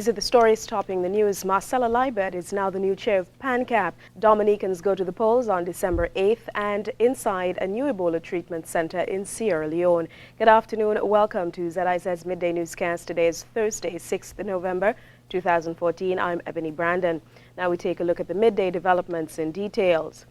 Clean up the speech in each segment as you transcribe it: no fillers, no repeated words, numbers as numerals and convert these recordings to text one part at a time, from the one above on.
These are the stories topping the news. Marcella Liebert is now the new chair of PANCAP. Dominicans go to the polls on December 8th and inside a new Ebola treatment center in Sierra Leone. Good afternoon. Welcome to ZIZ Midday Newscast. Today is Thursday, 6th November 2014. I'm Ebony Brandon. Now we take a look at the midday developments in details.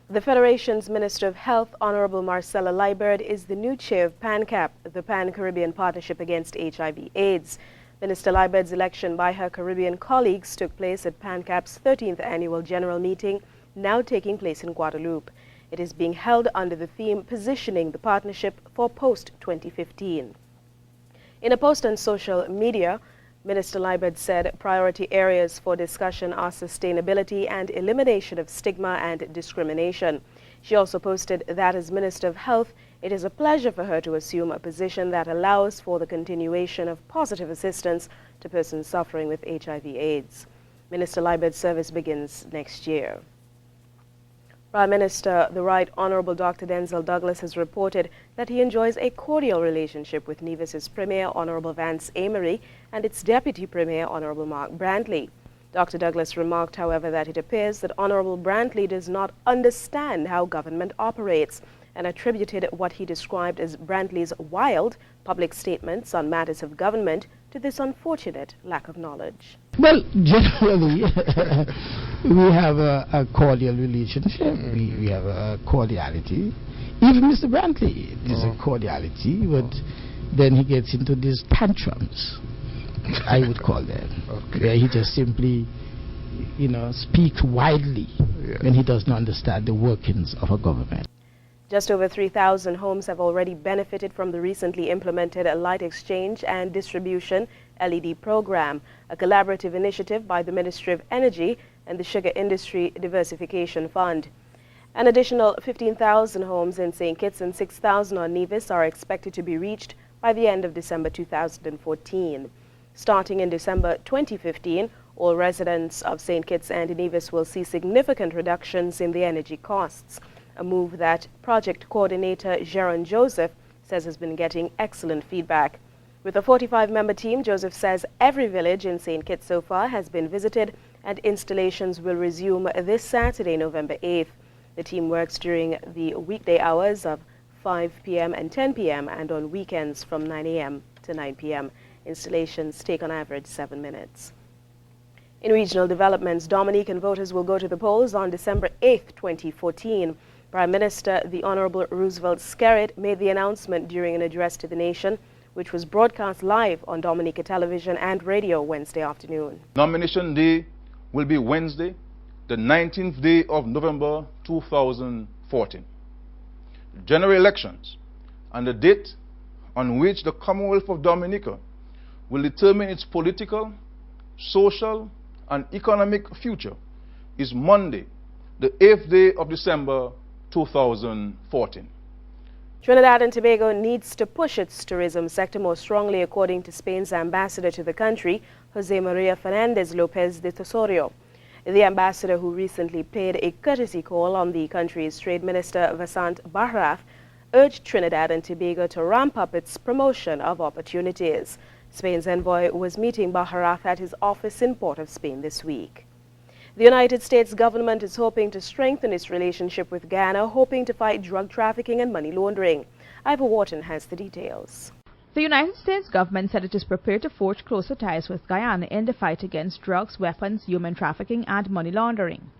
The Federation's Minister of Health, Honorable Marcella Liebert, is the new chair of PANCAP, the Pan-Caribbean Partnership Against HIV/AIDS. Minister Liebert's election by her Caribbean colleagues took place at PANCAP's 13th annual general meeting, now taking place in Guadeloupe. It is being held under the theme Positioning the Partnership for Post-2015. In a post on social media, Minister Liebert said priority areas for discussion are sustainability and elimination of stigma and discrimination. She also posted that as Minister of Health, it is a pleasure for her to assume a position that allows for the continuation of positive assistance to persons suffering with HIV/AIDS. Minister Liebert's service begins next year. Prime Minister, the Right Honorable Dr. Denzel Douglas, has reported that he enjoys a cordial relationship with Nevis's Premier, Honorable Vance Amory, and its Deputy Premier, Honorable Mark Brantley. Dr. Douglas remarked, however, that it appears that Honorable Brantley does not understand how government operates, and attributed what he described as Brantley's wild public statements on matters of government to this unfortunate lack of knowledge. Well, generally, we have a cordial relationship. We have a cordiality. Even Mr. Brantley, there's a cordiality, but then he gets into these tantrums, I would call them, where he just simply, speaks widely when he doesn't understand the workings of a government. Just over 3,000 homes have already benefited from the recently implemented Light Exchange and Distribution LED program, a collaborative initiative by the Ministry of Energy and the Sugar Industry Diversification Fund. An additional 15,000 homes in St. Kitts and 6,000 on Nevis are expected to be reached by the end of December 2014. Starting in December 2015, all residents of St. Kitts and Nevis will see significant reductions in the energy costs, a move that project coordinator Jaron Joseph says has been getting excellent feedback. With a 45-member team, Joseph says every village in St. Kitts so far has been visited and installations will resume this Saturday, November 8th. The team works during the weekday hours of 5 p.m. and 10 p.m. and on weekends from 9 a.m. to 9 p.m. Installations take on average 7 minutes. In regional developments, Dominican voters will go to the polls on December 8th, 2014. Prime Minister, the Honorable Roosevelt Skerrit, made the announcement during an address to the nation, which was broadcast live on Dominica television and radio Wednesday afternoon. Nomination day will be Wednesday, the 19th day of November 2014. General elections and the date on which the Commonwealth of Dominica will determine its political, social, and economic future is Monday, the 8th day of December 2014. Trinidad and Tobago needs to push its tourism sector more strongly, according to Spain's ambassador to the country, Jose Maria Fernandez Lopez de Tosorio. The ambassador, who recently paid a courtesy call on the country's trade minister, Vasant Bahraf, urged Trinidad and Tobago to ramp up its promotion of opportunities. Spain's envoy was meeting Bahraf at his office in Port of Spain this week. The United States government is hoping to strengthen its relationship with Ghana, hoping to fight drug trafficking and money laundering. Ivor Wharton has the details. The United States government said it is prepared to forge closer ties with Guyana in the fight against drugs, weapons, human trafficking, and money laundering.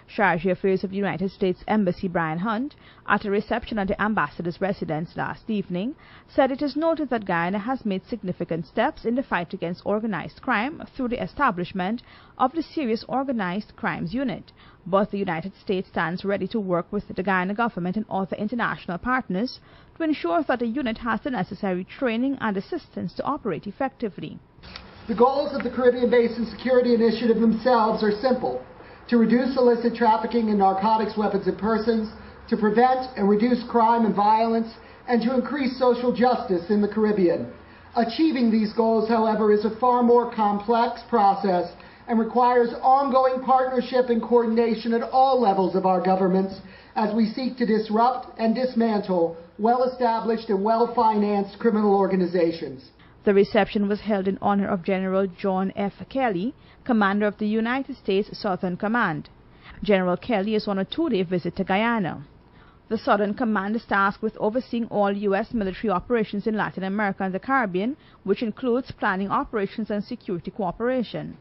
Chargé Affairs of the United States Embassy Brian Hunt, at a reception at the ambassador's residence last evening, said it is noted that Guyana has made significant steps in the fight against organized crime through the establishment of the Serious Organized Crimes Unit, but the United States stands ready to work with the Guyana government and other international partners to ensure that the unit has the necessary training and assistance to operate effectively. The goals of the Caribbean Basin Security Initiative themselves are simple: to reduce illicit trafficking in narcotics, weapons, and persons, to prevent and reduce crime and violence, and to increase social justice in the Caribbean. Achieving these goals, however, is a far more complex process and requires ongoing partnership and coordination at all levels of our governments as we seek to disrupt and dismantle well-established and well-financed criminal organizations. The reception was held in honor of General John F. Kelly, commander of the United States Southern Command. General Kelly is on a 2-day visit to Guyana. The Southern Command is tasked with overseeing all U.S. military operations in Latin America and the Caribbean, which includes planning operations and security cooperation.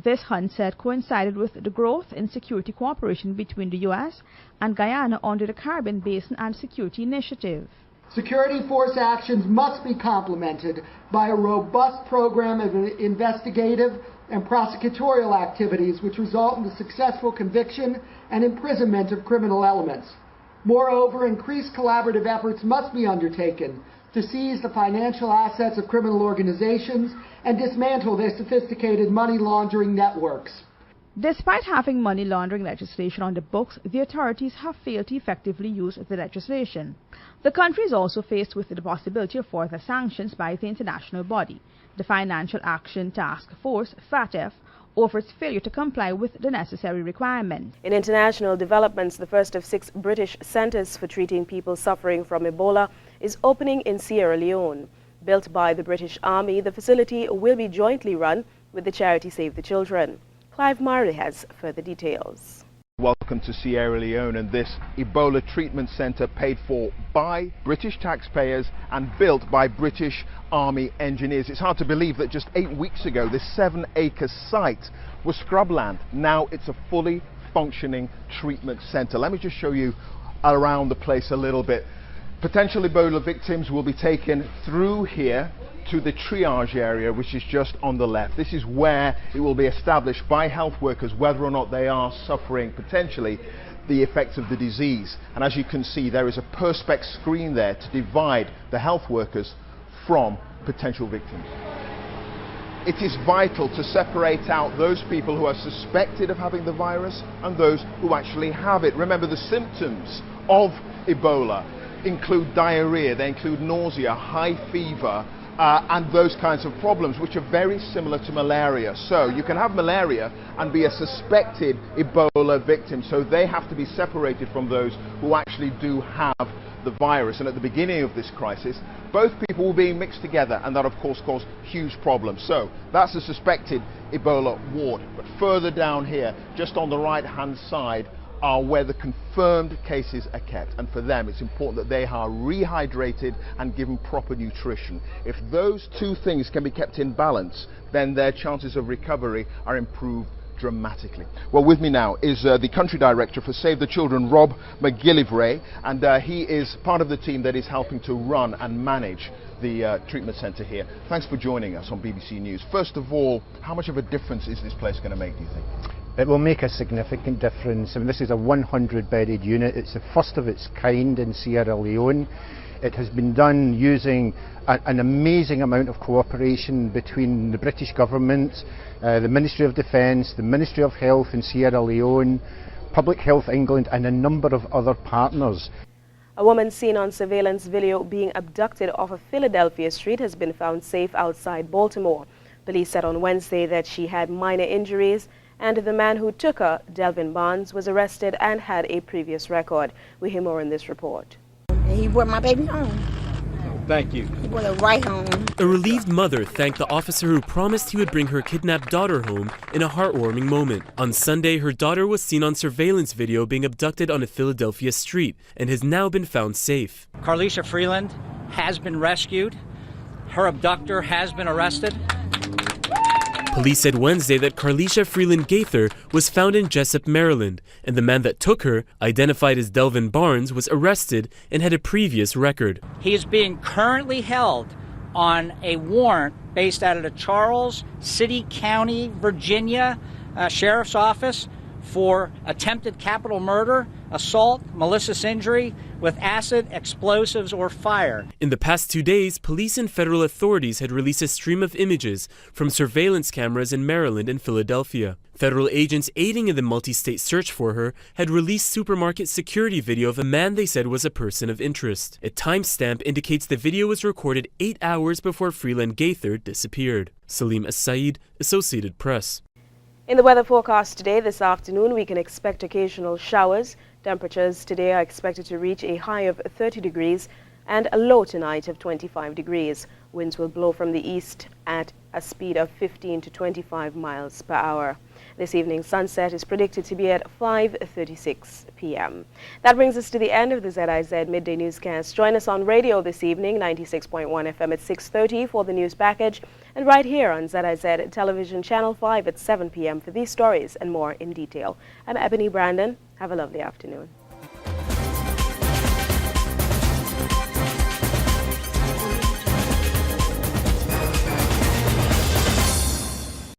This, Hunt said, coincided with the growth in security cooperation between the U.S. and Guyana under the Caribbean Basin and Security Initiative. Security force actions must be complemented by a robust program of investigative and prosecutorial activities which result in the successful conviction and imprisonment of criminal elements. Moreover, increased collaborative efforts must be undertaken to seize the financial assets of criminal organizations and dismantle their sophisticated money laundering networks. Despite having money laundering legislation on the books, the authorities have failed to effectively use the legislation. The country is also faced with the possibility of further sanctions by the international body, the Financial Action Task Force, FATF, over its failure to comply with the necessary requirements. In international developments, the first of 6 British centers for treating people suffering from Ebola is opening in Sierra Leone. Built by the British Army, the facility will be jointly run with the charity Save the Children. Clive Marley has further details. Welcome to Sierra Leone and this Ebola treatment center paid for by British taxpayers and built by British Army engineers. It's hard to believe that just 8 weeks ago this 7-acre site was scrubland. Now it's a fully functioning treatment center. Let me just show you around the place a little bit. Potential Ebola victims will be taken through here to the triage area, which is just on the left. This is where it will be established by health workers whether or not they are suffering potentially the effects of the disease. And as you can see, there is a perspex screen there to divide the health workers from potential victims. It is vital to separate out those people who are suspected of having the virus and those who actually have it. Remember, the symptoms of Ebola include diarrhea, they include nausea, high fever, and those kinds of problems, which are very similar to malaria. So you can have malaria and be a suspected Ebola victim, so they have to be separated from those who actually do have the virus. And at the beginning of this crisis, both people were being mixed together, and that of course caused huge problems. So that's a suspected Ebola ward. But further down here, just on the right hand side, are where the confirmed cases are kept, and for them it's important that they are rehydrated and given proper nutrition. If those two things can be kept in balance, then their chances of recovery are improved dramatically. Well, with me now is the country director for Save the Children, Rob McGillivray, and he is part of the team that is helping to run and manage the treatment centre here. Thanks for joining us on BBC News. First of all, how much of a difference is this place going to make, do you think? It will make a significant difference. I mean, this is a 100-bedded unit. It's the first of its kind in Sierra Leone. It has been done using an amazing amount of cooperation between the British government, the Ministry of Defence, the Ministry of Health in Sierra Leone, Public Health England and a number of other partners. A woman seen on surveillance video being abducted off a Philadelphia street has been found safe outside Baltimore. Police said on Wednesday that she had minor injuries, and the man who took her, Delvin Barnes, was arrested and had a previous record. We hear more in this report. He brought my baby home. Thank you. He brought her right home. A relieved mother thanked the officer who promised he would bring her kidnapped daughter home in a heartwarming moment. On Sunday, her daughter was seen on surveillance video being abducted on a Philadelphia street and has now been found safe. Carlisha Freeland has been rescued. Her abductor has been arrested. Police said Wednesday that Carlisha Freeland Gaither was found in Jessup, Maryland, and the man that took her, identified as Delvin Barnes, was arrested and had a previous record. He is being currently held on a warrant based out of the Charles City County, Virginia Sheriff's Office for attempted capital murder, assault, malicious injury with acid, explosives, or fire. In the past 2 days, police and federal authorities had released a stream of images from surveillance cameras in Maryland and Philadelphia. Federal agents aiding in the multi-state search for her had released supermarket security video of a man they said was a person of interest. A timestamp indicates the video was recorded 8 hours before Freeland Gaither disappeared. Salim As-Said, Associated Press. In the weather forecast today, this afternoon, we can expect occasional showers. Temperatures today are expected to reach a high of 30 degrees and a low tonight of 25 degrees. Winds will blow from the east at a speed of 15 to 25 miles per hour. This evening's sunset is predicted to be at 5:36 p.m. That brings us to the end of the ZIZ Midday Newscast. Join us on radio this evening, 96.1 FM at 6:30 for the news package, and right here on ZIZ Television Channel 5 at 7 p.m. for these stories and more in detail. I'm Ebony Brandon. Have a lovely afternoon.